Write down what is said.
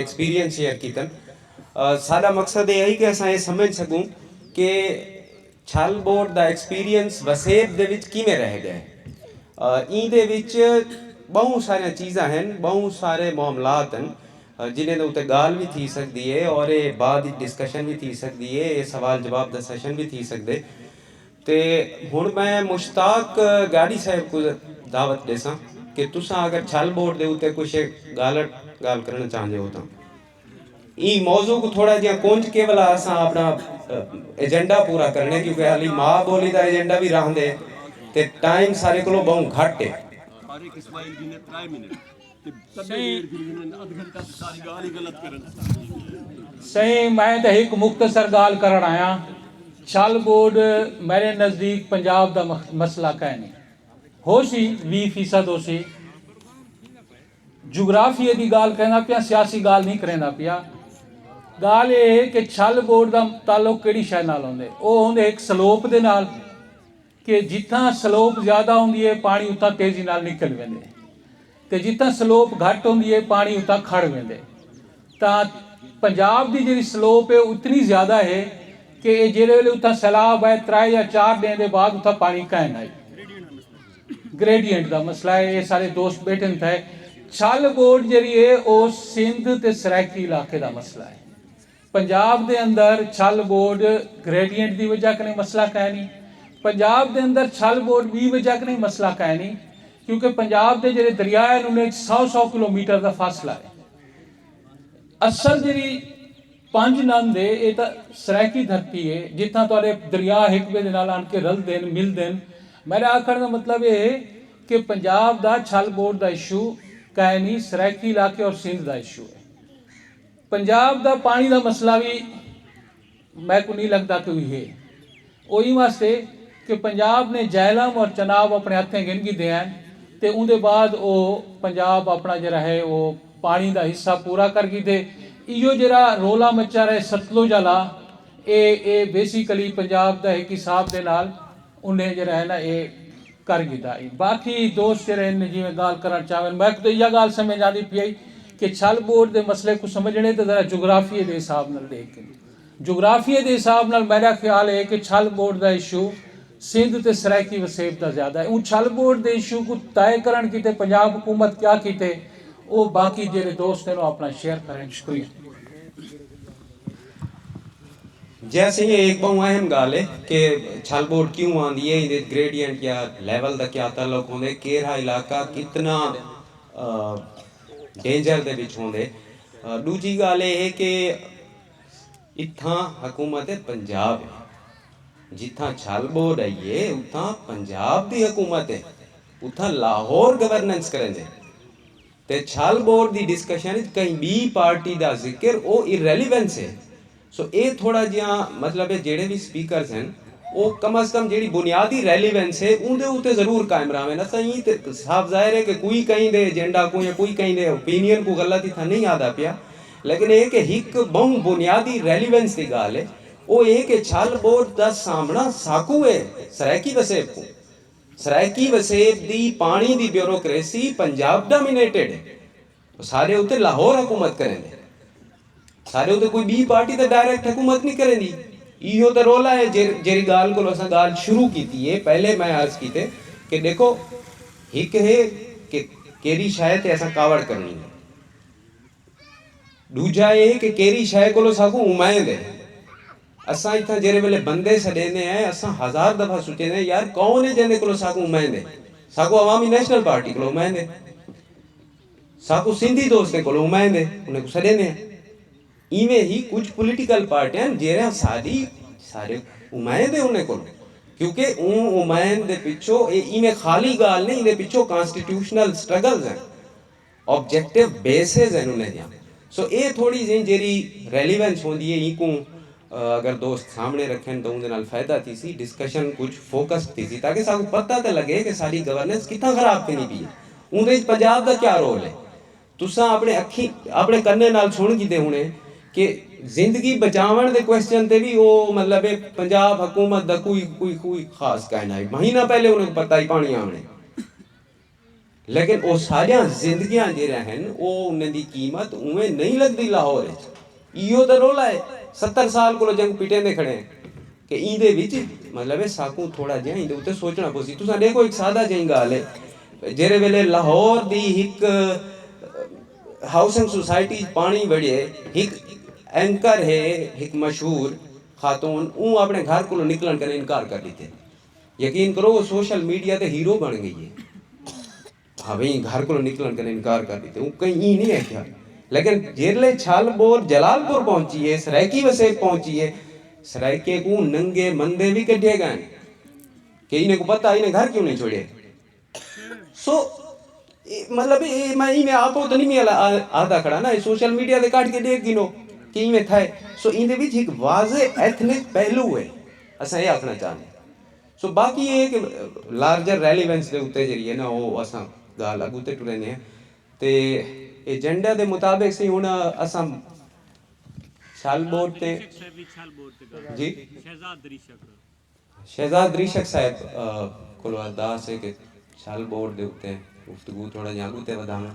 Experience share कीतन। साडा मकसद यही कि असां ये समझ सकूं कि छल बोर्ड दा एक्सपीरियंस वसेब दे विच किवें रह गए। ईदे विच बहुत सारियां चीज़ां हैं, बहुत सारे मामलात हैं जिन्हें दे उत्ते गाल भी थी सकती है और ये बाद डिस्कशन भी थी सकती है, ये सवाल जवाब दा सेशन भी थी सकते। तो हुण मैं मुश्ताक गाड़ी साहब को दावत देसां कि तुसां अगर छल बोर्ड दे उत्ते कुछ गाल करना चाहते हो तो ई मौजू को थोड़ा जिहा कुंज के वाला असां अपना एजेंडा पूरा करने, क्योंकि हाली माँ बोली का एजेंडा भी रहंदे ते टाइम सारे को बहुत घट है। सही मैं तो एक मुख्तसर गाल कर आया। छल बोर्ड मेरे नज़दीक पंजाब का मसला कह नहीं हो सी 20% हो सी। जोग्राफिए की गाल कहना पिया, सियासी गाल नहीं करना पिया। गाल ये है कि छल बोर्ड का ताल्लुक किहड़ी शै नाल होंदे, वो होंदे एक स्लोप दे नाल कि जितना स्लोप ज़्यादा होंदी है पानी उतना तेज़ी नाल निकल वेंदे, ते जितना स्लोप घट होंदी है पानी उतना खड़ वेंदे। तां पंजाब की जी स्लोप है उतनी ज़्यादा है कि जिहड़े वेले उतना सैलाब है 3 या 4 दिन के बाद उतना पानी कहन आई। ग्रेडियंट का मसला है, ये सारे दोस्त बैठे थे। छल बोर्ड जी है वो सिंध ते सराइकी इलाके का मसला है। पंजाब के अंदर छल बोर्ड ग्रेडियंट की वजह कने मसला कह नहीं, पंजाब के अंदर छल बोर्ड भी वजह कने मसला कह नहीं, क्योंकि पंजाब के जो दरिया है उन्हें 100 किलोमीटर का फासला है। असल जी 5 नंद है ये तो सराइकी धरती है जितना थोड़े दरिया एक वे आन के रलते हैं मिलते हैं। मेरा आखिर का मतलब ये है कि पंजाब का छल बोर्ड का इशू कह नहीं, सराइकी इलाके और सिंध का इशू है। पंजाब का पानी का मसला भी मैं को नहीं लगता कोई है वही वास्ते कि पंजाब ने जैलम और चनाब अपने हथें गिनगी दे हैं, तो उनके बाद वो पंजाब अपना जरा है वो पानी का हिस्सा पूरा कर गई थे। इो जरा रोला मचा रहे सतलुज वाला ये बेसिकली पंजाब का एक हिसाब के नाल उन्हें जरा है ना ये कर गया। बाकी दोस्त जरा जिमें गाल करना चाहें, मैं तो यह गाल समझ आती पी कि छल बोर्ड के मसले को समझने तो जरा जोग्राफिए के हिसाब न देख के, जोग्राफिए के हिसाब न मेरा ख्याल है कि छल बोर्ड का इशू सिंध ते सराइकी वसेब का ज़्यादा है। उन छल बोर्ड के इशू को तय करन किते पंजाब हुकूमत क्या किते वो बाकी जेरे दोस्त हैं अपना शेयर करें। शुक्रिया। जैसे ये एक बहुत अहम गाल है कि छल बोर्ड क्यों आंदी है, इधर ग्रेडियंट या लेवल का क्या ताल्लुक होंदे, केरा इलाका कितना डेंजर दे विच होंदे। दूजी गाल ये है कि इत्थां हुकूमत पंजाब है, जिथा छल बोर्ड आई है उथा पंजाब की हुकूमत है, उथा लाहौर गवर्नेंस करेंगे। ते छल बोर्ड की डिस्कशन कहीं भी पार्टी का जिक्र वो इरेलीवेंस है। सो ये थोड़ा जिहा मतलब है जेड़े भी स्पीकर्स हैं वो कम अज़ कम जी बुनियादी रेलीवेंस है उनके उत्ते जरूर कायम रहे ना। सही तो साफ जाहिर है कि कोई कहीं दे एजेंडा को या कोई कहीं दे ओपीनियन को गलत इतना नहीं आता पिया, लेकिन ये कि एक बहुत बुनियादी रेलीवेंस की गाल है वो ये कि छल बोर्ड का सामना साकू है सराइकी वसेब को। सराइकी वसेब की पानी की ब्यूरोक्रेसी पंजाब डोमिनेटेड है, सारे उत्ते लाहौर हुकूमत करेंगे, सारे उत्ते कोई बी पार्टी तो डायरेक्ट हुकूमत नहीं करेंगी। इहो तो रोला है जेरी गाल को असां गाल शुरू की है। पहले मैं अर्ज की थे कि देखो एक है कि केरी शय ते असां कावड़ करनी है, दूजा ये कि केरी शय को साकू उम्मीद है। असां इतना जेरे वेले बंदे सडेने हैं असां 1000 दफा सोचे ने यार कौन है जने को साकू उम्मीद है, साकू अवामी नेशनल पार्टी को उम्मीद है, साकू सिंधी दोस्तें को उम्मीद है, उन्हें को सडेने हैं। इवें ही कुछ पोलिटिकल पार्टियां जेरा सारी सारे उम्मीद है उन्हें को, क्योंकि उम्मीद दे पिछो इवें खाली गाल नहीं, इहदे पिछो कॉन्स्टिट्यूशनल स्ट्रगल्स हैं, ऑब्जेक्टिव बेसिस हैं उन्हें दियां। सो ये थोड़ी जी जेरी रेलीवेंस होंदी है इको अगर दोस्त सामने रखें तो उनके नाल फायदा थी सी, डिस्कशन कुछ फोकस थी सी ताकि सानू पता तो लगे कि सारी गवर्नेंस कितना खराब थी पी है, उनके पंजाब का क्या रोल है। तुसा अपने अखी अपने कन्ने नाल सुन कीते होने कि जिंदगी बचावन के क्वेश्चन ते भी वो मतलब है पंजाब हुकूमत का कोई कोई कोई खास कहना है। महीना पहले उन्हें पता ही पानी आने, लेकिन वो सारिया जिंदगियां जेह्ड़ियां हैं वो उन्हें दी कीमत उवें नहीं लगती लाहौर च। इहो तो रोला है 70 साल को जंग पिटे दे खड़े हैं कि इंदे विच मतलब साकू थोड़ा जिहा इंदे उत्ते सोचना पोसी। तुसां देखो एक सादा जही गाल है जेरे वेले लाहौर दी हिक हाउसिंग सोसाइटी पानी बड़े हिक एंकर है हिक मशहूर खातून ऊ अपने घर को निकलन कर इनकार कर दी थे। यकीन करो वो सोशल मीडिया ते हीरो बन गई है। हाँ भाई घर को निकलन कर इनकार कर दी थे वो कहीं ई नहीं है क्या। लेकिन जेरले छालबोर जलालपुर पहुंची है सरायकी वसे पहुंची है सरायके को नंगे मंदे भी कढ़े गए कि इन्हें को पता इन्हें घर क्यों नहीं छोड़े। सो मतलब मैं इन्हें आपो तो नहीं मिला आधा खड़ा ना सोशल मीडिया ते काट के देख गिनो कि इवें थाए। सो इंदे विच एक वाजे एथनिक पहलू है असां ये आखना चाहते। सो बाकी ये कि लार्जर रेलीवेंस दे उत्ते जरिए ना वो असां गाल अगू ते टुरने हैं ते एजेंडा दे मुताबिक सी हुन असां छालबोर ते जी शहजाद रिशक साहब को अरदास है कि छालबोर दे उत्ते गुफ्तगू थोड़ा जां अगू ते वधावां।